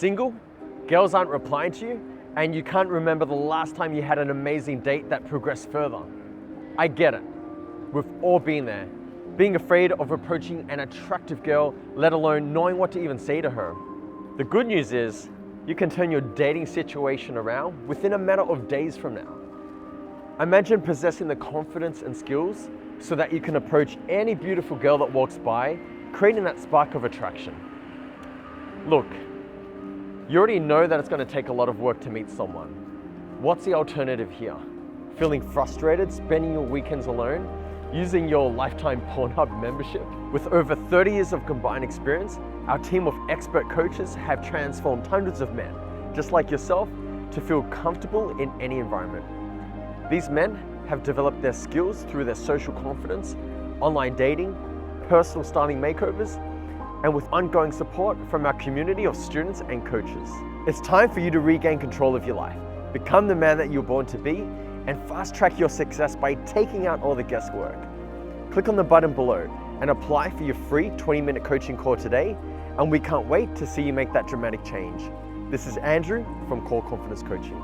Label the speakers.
Speaker 1: Single, girls aren't replying to you, and you can't remember the last time you had an amazing date that progressed further. I get it. We've all been there. Being afraid of approaching an attractive girl, let alone knowing what to even say to her. The good news is, you can turn your dating situation around within a matter of days from now. Imagine possessing the confidence and skills so that you can approach any beautiful girl that walks by, creating that spark of attraction. Look, you already know that it's going to take a lot of work to meet someone. What's the alternative here? Feeling frustrated, spending your weekends alone, using your lifetime Pornhub membership? With over 30 years of combined experience, our team of expert coaches have transformed hundreds of men, just like yourself, to feel comfortable in any environment. These men have developed their skills through their social confidence, online dating, personal styling makeovers, and with ongoing support from our community of students and coaches. It's time for you to regain control of your life, become the man that you're born to be, and fast track your success by taking out all the guesswork. Click on the button below and apply for your free 20-minute coaching call today, and we can't wait to see you make that dramatic change. This is Andrew from Core Confidence Coaching.